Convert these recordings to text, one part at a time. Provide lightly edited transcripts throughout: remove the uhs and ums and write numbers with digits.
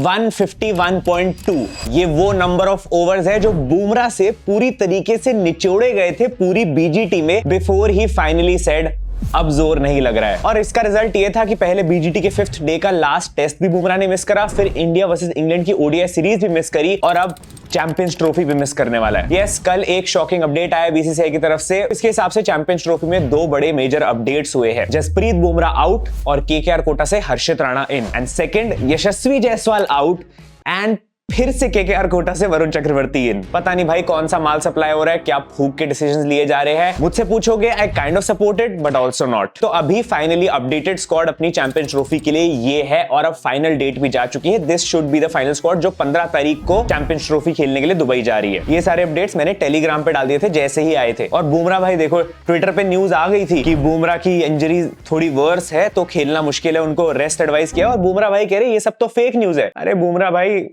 151.2। ये वो number of overs है जो बुमराह से पूरी तरीके से निचोड़े गए थे पूरी बीजीटी में बिफोर ही फाइनली सेड अब जोर नहीं लग रहा है। और इसका रिजल्ट ये था कि पहले बीजीटी के 5th डे का लास्ट टेस्ट भी बुमराह ने मिस करा, फिर इंडिया वर्सेस इंग्लैंड की ओडीआई सीरीज भी मिस करी और अब चैंपियंस ट्रॉफी भी मिस करने वाला है। यस, कल एक शॉकिंग अपडेट आया बीसीसीआई की तरफ से। इसके हिसाब से चैंपियंस ट्रॉफी में 2 बड़े मेजर अपडेट्स हुए हैं। जसप्रीत बुमराह आउट और केकेआर कोटा से Harshit Rana in. And second, Yashasvi Jaiswal out and फिर से केकेआर कोटा से वरुण चक्रवर्ती इन। पता नहीं भाई कौन सा माल सप्लाई हो रहा है, क्या फूक के डिसीजंस लिए जा रहे हैं। मुझसे पूछोगे, I kind of supported but also not. तो अभी फाइनली अपडेटेड स्क्वाड अपनी चैंपियंस ट्रॉफी के लिए ये है और अब फाइनल डेट भी जा चुकी है। This should be the final squad जो 15 तारीख को चैंपियंस ट्रॉफी खेलने के लिए दुबई जा रही है। ये सारे अपडेट्स मैंने टेलीग्राम पे डाल दिए थे जैसे ही आए थे। और बुमराह भाई देखो, ट्विटर पे न्यूज आ गई थी कि बुमराह की इंजरी थोड़ी वर्स है तो खेलना मुश्किल है, उनको रेस्ट एडवाइस किया। और बुमराह भाई कह रहे ये सब तो फेक न्यूज है। अरे बुमराह भाई,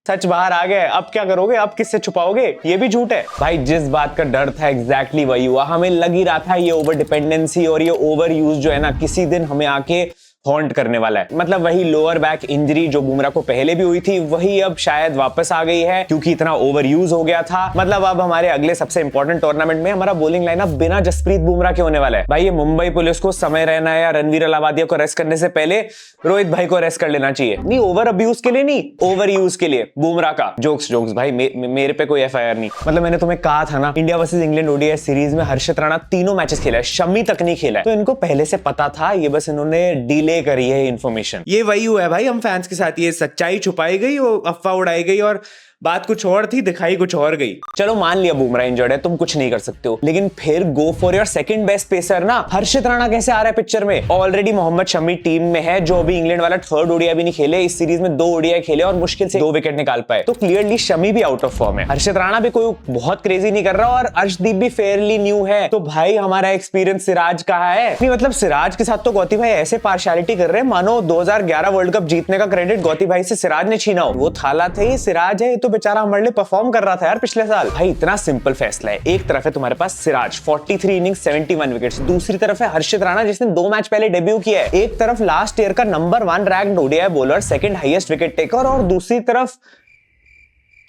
सच बाहर आ गया, अब क्या करोगे, अब किससे छुपाओगे, ये भी झूठ है। भाई जिस बात का डर था एग्जैक्टली वही हुआ। हमें लग ही रहा था ये ओवर डिपेंडेंसी और ये ओवर यूज जो है ना, किसी दिन हमें आके हॉन्ट करने वाला है। मतलब वही लोअर बैक इंजरी जो बुमराह को पहले भी हुई थी, वही अब शायद वापस आ गई है क्योंकि इतना ओवर यूज हो गया था। मतलब अब हमारे अगले सबसे इंपॉर्टेंट टूर्नामेंट में हमारा बॉलिंग लाइनअप बिना जसप्रीत बुमराह के होने वाला है। भाई ये मुंबई पुलिस को समय रहना है या रणवीर अलाहाबादिया को रेस्ट करने से पहले रोहित भाई को रेस्ट कर लेना चाहिए। नहीं ओवर अब्यूज के लिए नहीं, ओवर यूज के लिए बुमराह का। जोक्स भाई, मेरे पे कोई एफआईआर नहीं। मतलब मैंने तुम्हें कहा था ना, India versus England ODI series में हर्षित राणा 3 मैचेस खेला है, शमी तक नहीं खेला है। तो इनको पहले से पता था, ये बस इन्होंने डिले करी है इन्फॉर्मेशन। ये वही हुआ है भाई हम फैंस के साथ, ये सच्चाई छुपाई गई, वो अफवाह उड़ाई गई और बात कुछ और थी, दिखाई कुछ और गई। चलो मान लिया बुमराह इंजर्ड है, तुम कुछ नहीं कर सकते हो, लेकिन फिर go for your second best pacer ना। हर्षित राणा कैसे आ रहा है पिक्चर में? ऑलरेडी मोहम्मद शमी टीम में है जो अभी इंग्लैंड वाला 3rd ओडीआई भी नहीं खेले, इस सीरीज में 2 ओडीआई खेले और मुश्किल से 2 विकेट निकाल पाए। तो क्लियरली शमी भी आउट ऑफ फॉर्म है। हर्षित राणा भी कोई बहुत क्रेजी नहीं कर रहा और अर्शदीप भी फेयरली न्यू है। तो भाई हमारा एक्सपीरियंस सिराज कहाँ है? नहीं मतलब सिराज के साथ तो गौती भाई ऐसे पार्शियलिटी कर रहे हैं मानो 2011 वर्ल्ड कप जीतने का क्रेडिट गौती भाई से सिराज ने छीना हो। वो थाला थे, ये सिराज है, ये तो बेचारा हमारे लिए परफॉर्म कर रहा था यार पिछले साल। भाई इतना सिंपल फैसला है, एक तरफ है तुम्हारे पास सिराज 43 इनिंग्स 71 विकेट्स, दूसरी तरफ है हर्षित राणा जिसने 2 मैच पहले डेब्यू किया है। एक तरफ लास्ट ईयर का number 1 ranked ODI bowler, second highest wicket taker, और दूसरी तरफ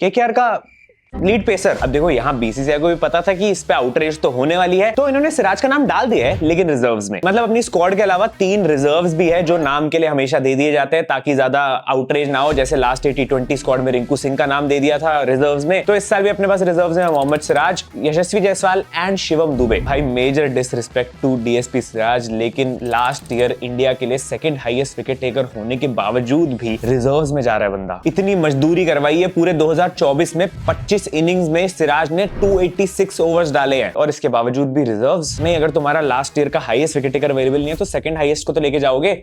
केकेआर का लीड पेसर। अब देखो यहाँ बीसीसीआई को भी पता था कि इस पे आउटरेज तो होने वाली है, तो इन्होंने सिराज का नाम डाल दिया है लेकिन रिजर्व्स में। मतलब अपनी स्क्वाड के अलावा 3 रिजर्व्स भी है जो नाम के लिए हमेशा दे दिए जाते हैं ताकि ज्यादा आउटरेज ना हो। जैसे लास्ट T20 स्क्वाड में रिंकू सिंह का नाम दे दिया था रिजर्व्स में, तो इस साल भी अपने पास रिजर्व्स में मोहम्मद सिराज, यशस्वी जायसवाल एंड शिवम दुबे। भाई major disrespect to DSP Siraj, लेकिन लास्ट ईयर इंडिया के लिए सेकंड हाईएस्ट विकेट टेकर होने के बावजूद भी रिजर्व्स में जा रहा है बंदा। इतनी मजदूरी करवाई है पूरे 2024 में, 25 इनिंग्स में सिराज ने 286 ओवर्स डाले हैं और इसके बावजूद भी रिजर्व्स में। अगर तुम्हारा लास्ट ईयर का हाईएस्ट विकेट टेकर अवेलेबल नहीं है तो सेकंड हाईएस्ट को तो लेके जाओगे।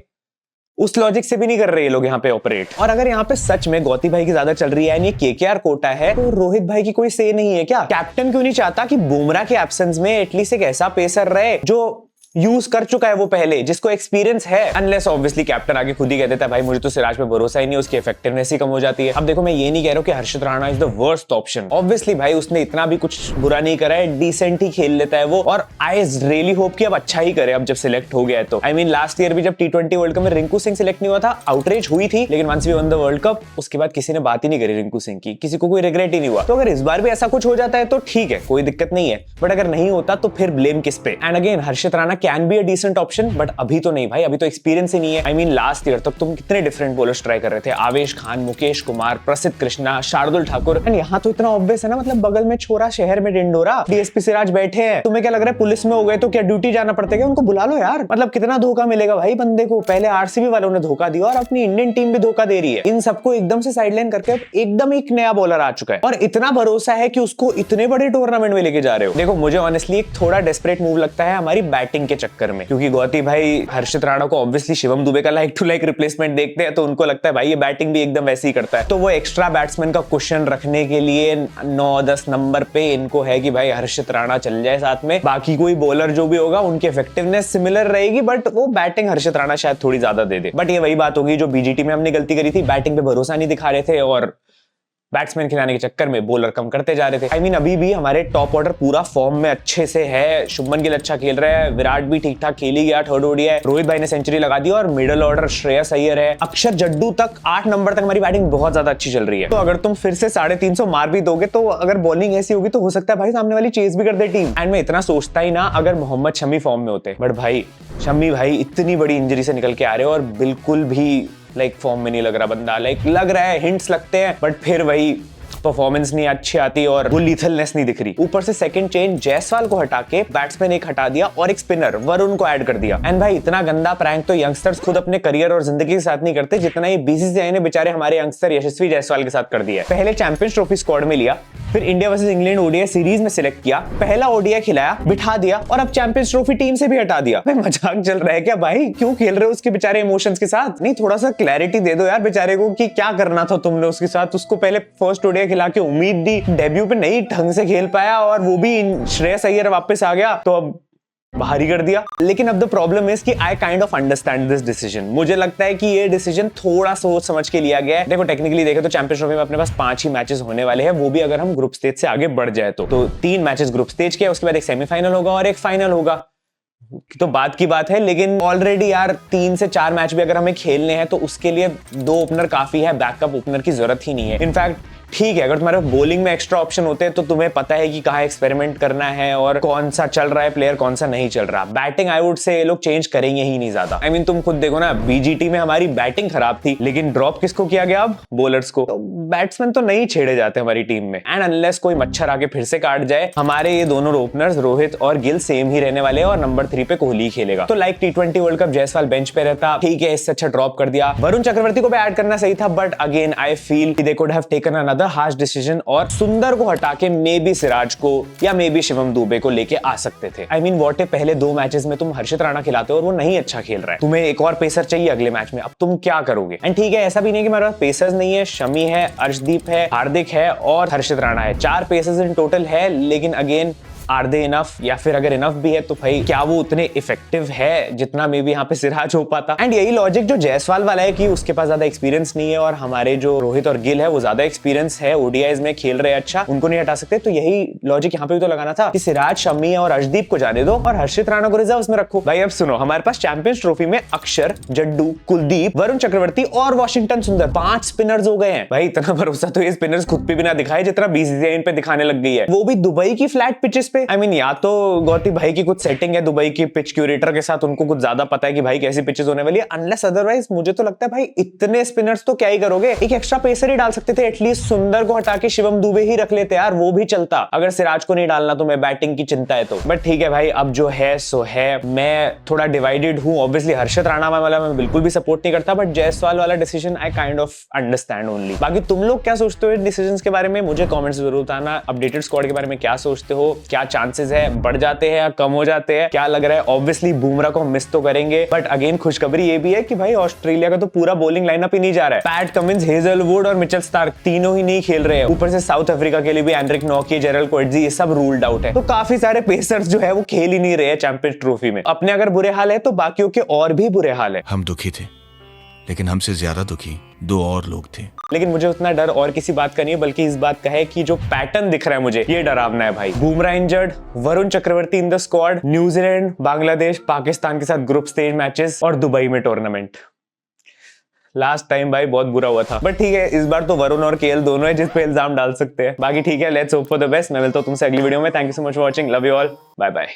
उस लॉजिक से भी नहीं कर रहे ये लोग यहाँ पे ऑपरेट। और अगर यहाँ पे सच में गौती भाई की ज्यादा चल रही है, केकेआर कोटा है, तो रोहित भाई की कोई से नहीं है क्या? कैप्टन क्यों नहीं चाहता कि बुमराह के एब्सेंस में एटलीस्ट एक ऐसा पेसर रहे जो यूज कर चुका है वो पहले, जिसको एक्सपीरियंस है? अनलेस ऑब्वियसली कैप्टन आगे खुद ही कह देता है भाई मुझे तो सिराज पे भरोसा ही नहीं, उसकी इफेक्टिवनेस ही कम हो जाती है। अब देखो मैं ये नहीं कह रहा हूं कि Harshit Rana is the worst option. Obviously भाई उसने इतना भी कुछ बुरा नहीं करा है, डिसेंट ही खेल लेता है वो, और आई रियली होप कि अब अच्छा ही करे अब जब सिलेक्ट हो गया है तो। आई मीन लास्ट ईयर भी जब T20 वर्ल्ड कप में रिंकू सिंह सिलेक्ट नहीं हुआ था, आउटरेज हुई थी, लेकिन once we won the world cup उसके बाद किसी ने बात ही नहीं करी रिंकू सिंह की, किसी को कोई रिग्रेट ही नहीं हुआ। तो अगर इस बार भी ऐसा कुछ हो जाता है तो ठीक है, कोई दिक्कत नहीं है, बट अगर नहीं होता तो फिर ब्लेम किस पे? And again Harshit Rana can be a decent option, but अभी तो नहीं भाई, अभी तो एक्सपीरियंस ही नहीं है। आई मीन लास्ट ईयर तक तुम कितने डिफरेंट बॉलर्स ट्राई कर रहे थे, आवेश खान, मुकेश कुमार, प्रसिद्ध कृष्णा, शार्दुल ठाकुर, एंड यहाँ तो इतना ऑब्वियस है ना, मतलब बगल में छोरा शहर में डिंडोरा, डीएसपी सिराज बैठे हैं। तुम्हें क्या लग रहा है पुलिस में हो गए तो क्या ड्यूटी जाना पड़ता है? उनको बुला लो यार। मतलब कितना धोखा मिलेगा भाई बंदे को? पहले आरसीबी वालों ने धोखा दिया और अपनी इंडियन टीम भी धोखा दे रही है। इन सबको एकदम से साइडलाइन करके अब एकदम एक नया बॉलर आ चुका है और इतना भरोसा है कि उसको इतने बड़े टूर्नामेंट में लेके जा रहे हो। देखो मुझे ऑनेस्टली एक थोड़ा डेस्परेट मूव लगता है हमारी बैटिंग के चक्कर में, क्योंकि गौती भाई हर्षित राणा को ऑब्वियसली शिवम दुबे का लाइक टू लाइक रिप्लेसमेंट देखते हैं, तो उनको लगता है भाई ये बैटिंग भी एकदम वैसे ही करता है, तो वो एक्स्ट्रा बैट्समैन का क्वेश्चन रखने के लिए 9-10 नंबर पे इनको है कि भाई हर्षित राणा चल जाए साथ में, बाकी कोई बॉलर जो भी होगा उनकी इफेक्टिवनेस सिमिलर रहेगी, बट वो बैटिंग हर्षित राणा शायद थोड़ी ज्यादा दे दे। बट ये वही बात होगी जो बीजीटी में हमने गलती करी थी, बैटिंग पे भरोसा नहीं दिखा रहे थे और बैट्समैन खिलाने के चक्कर में बॉलर कम करते जा रहे थे। आई मीन अभी भी हमारे टॉप ऑर्डर पूरा फॉर्म में अच्छे से है। शुभमन गिल अच्छा खेल रहा है, विराट भी ठीक ठाक खेल ही गया, थर्ड ओडीआई, रोहित भाई ने सेंचुरी लगा दी और मिडिल ऑर्डर श्रेयस अय्यर है, अक्षर जड्डू तक 8 नंबर तक हमारी बैटिंग बहुत ज्यादा अच्छी चल रही है। तो अगर तुम फिर से 350 मार भी दोगे तो अगर बॉलिंग ऐसी होगी तो हो सकता है भाई सामने वाली चेज भी कर दे टीम। एंड मैं इतना सोचता ही ना अगर मोहम्मद शमी फॉर्म में होते, बट भाई शमी भाई इतनी बड़ी इंजरी से निकल के आ रहे हो और बिल्कुल भी फॉर्म में नहीं लग रहा बंदा। लग रहा है, हिंट्स लगते हैं, बट फिर वही परफॉर्मेंस नहीं अच्छी आती और वो लीथलनेस नहीं दिख रही। ऊपर से सेकंड चेंज जायसवाल को हटा के बैट्समैन एक हटा दिया और एक स्पिनर वरुण को ऐड कर दिया। एंड भाई इतना गंदा प्रैंक तो यंगस्टर्स खुद अपने करियर और जिंदगी के साथ नहीं करते जितना ये बीसीसीआई ने बेचारे हमारे यंगस्टर यशस्वी जायसवाल के साथ कर दिया है। पहले चैंपियंस ट्रॉफी स्क्वाड में लिया, फिर India versus England ODI series में सिलेक्ट किया, पहला ओडीआई खिलाया, बिठा दिया और अब चैंपियंस ट्रॉफी टीम से भी हटा दिया। भाई मजाक चल रहा है क्या भाई? क्यों खेल रहे हो उसके बेचारे इमोशंस के साथ? नहीं, थोड़ा सा क्लैरिटी दे दो यार बेचारे को कि क्या करना था तुमने उसके साथ। उसको पहले फर्स्ट ओडीआई खिला के उम्मीद दी, डेब्यू पे नहीं ढंग से खेल पाया और वो भी श्रेयस अय्यर वापस आ गया तो अब बाहर ही कर दिया। लेकिन अब द प्रॉब्लम इज कि I kind of understand this decision. मुझे लगता है कि ये डिसीजन थोड़ा सोच समझ के लिया गया है। देखो टेक्निकली देखें तो चैंपियंस ट्रॉफी में अपने पास 5 ही मैचेस होने वाले हैं, वो भी अगर हम ग्रुप स्टेज से आगे बढ़ जाए तो 3 मैचेस ग्रुप स्टेज के, उसके बाद एक सेमीफाइनल होगा और एक फाइनल होगा। तो बात की बात है, लेकिन ऑलरेडी यार 3 से 4 मैच भी अगर हमें खेलने हैं तो उसके लिए 2 ओपनर काफी है, बैकअप ओपनर की जरूरत ही नहीं है। इनफैक्ट ठीक है, अगर तुम्हारे बॉलिंग में एक्स्ट्रा ऑप्शन होते हैं तो तुम्हें पता है कि कहाँ एक्सपेरिमेंट करना है और कौन सा चल रहा है प्लेयर, कौन सा नहीं चल रहा। बैटिंग आई वुड से ये लोग चेंज करेंगे ही नहीं ज्यादा। आई मीन तुम खुद देखो ना, बीजीटी में हमारी बैटिंग खराब थी लेकिन ड्रॉप किसको किया गया? अब बॉलर्स को। तो बैट्समैन तो नहीं छेड़े जाते हमारी टीम में। एंड अनलेस कोई मच्छर आके फिर से काट जाए, हमारे ये दोनों ओपनर्स रोहित और गिल सेम ही रहने वाले हैं और नंबर 3 पे कोहली खेलेगा। तो like T20 world cup Jaiswal bench पे रहता, ठीक है, इससे अच्छा ड्रॉप कर दिया। वरुण चक्रवर्ती को भी ऐड करना सही था, but again I feel they could have taken another harsh decision और सुंदर को हटा के मे बी सिराज को या मे बी शिवम दुबे को लेके आ सकते थे। आई मीन व्हाट, पहले 2 मैचेस में तुम हर्षित राणा खिलाते हो और वो नहीं अच्छा खेल रहा है, तुम्हें एक और पेसर चाहिए अगले मैच में, अब तुम क्या करोगे? एंड ठीक है, ऐसा भी नहीं कि हमारे पास पेसर्स नहीं है, शमी है, अर्शदीप है, हार्दिक है और हर्षित राणा है, 4 पेसर्स इन टोटल है। लेकिन अगेन आर दे इनफ, या फिर अगर इनफ भी है तो भाई क्या वो उतने इफेक्टिव है जितना मे बी यहाँ पे सिराज हो पाता? एंड यही लॉजिक जो जायसवाल वाला है कि उसके पास ज्यादा एक्सपीरियंस नहीं है और हमारे जो रोहित और गिल है वो ज्यादा एक्सपीरियंस है, ओडीआईज में खेल रहे अच्छा, उनको नहीं हटा सकते। तो यही लॉजिक यहाँ पे भी तो लगाना था कि सिराज, शमी और अर्शदीप को जाने दो और हर्षित राणा को रिजर्व में रखो। भाई अब सुनो, हमारे पास चैंपियंस ट्रॉफी में अक्षर, जड्डू, कुलदीप, वरुण चक्रवर्ती और वॉशिंगटन सुंदर 5 स्पिनर्स हो गए हैं। भाई इतना भरोसा तो ये स्पिनर्स खुद पे भी ना दिखाए जितना बीसीसीआई पे दिखाने लग गई है, वो भी दुबई की फ्लैट पिचेस पे। आई मीन या तो गौती भाई की कुछ सेटिंग है दुबई की पिच क्यूरेटर के साथ, उनको कुछ ज्यादा पता है कि भाई कैसी पिचेस होने वाली है, अनलेस अदरवाइज मुझे तो लगता है भाई इतने स्पिनर्स तो क्या ही करोगे, एक एक्स्ट्रा पेसर ही डाल सकते थे, एटलीस्ट सुंदर को हटा के शिवम दुबे ही रख लेते यार, वो भी चलता, अगर सिराज को नहीं डालना तुम्हें बैटिंग की चिंता है तो। बट ठीक है भाई, अब जो है सो है। मैं थोड़ा डिवाइडेड हूं, ऑब्वियसली हर्षित राणा वाला मैं बिल्कुल भी सपोर्ट नहीं करता, बट जायसवाल वाला decision I kind of understand only. बाकी तुम लोग क्या सोचते हो डिसीजंस के बारे में, मुझे कमेंट्स जरूर बताना। अपडेटेड स्क्वाड के बारे में क्या सोचते हो, क्या चांसेस है बढ़ जाते हैं या कम हो जाते हैं, क्या लग रहा है? ऑब्वियसली बुमराह को मिस तो करेंगे, बट अगेन खुशखबरी ये भी है कि भाई ऑस्ट्रेलिया का तो पूरा बॉलिंग लाइनअप ही नहीं जा रहा है। पैट कमिंस, हेजलवुड और मिचेल स्टार्क तीनों ही नहीं खेल रहे हैं। ऊपर से साउथ अफ्रीका के लिए भी एंड्रिक नॉकी, जेरल कोएट्जी, ये सब रूल्ड आउट है। तो काफी सारे पेसर्स जो है वो खेल ही नहीं रहे हैं चैंपियंस ट्रॉफी में। अपने अगर बुरे हाल है तो बाकियों के और भी बुरे हाल है। हम दुखी थे, लेकिन हमसे ज्यादा दुखी 2 और लोग थे। लेकिन मुझे उतना डर और किसी बात का नहीं है, बल्कि इस बात का है कि जो पैटर्न दिख रहा है मुझे, ये डरावना है भाई। Bumrah injured, Varun Chakravarthy in the squad, New Zealand, Bangladesh, Pakistan के साथ ग्रुप स्टेज मैचेस और दुबई में टूर्नामेंट। लास्ट टाइम भाई बहुत बुरा हुआ था, बट ठीक है, इस बार तो वरुण और केएल दोनों है जिस पे इल्जाम डाल सकते हैं। बाकी ठीक है, let's hope for the best. मैं मिलता हूं तुमसे अगली वीडियो में। Thank you so much for watching, love you all, bye bye.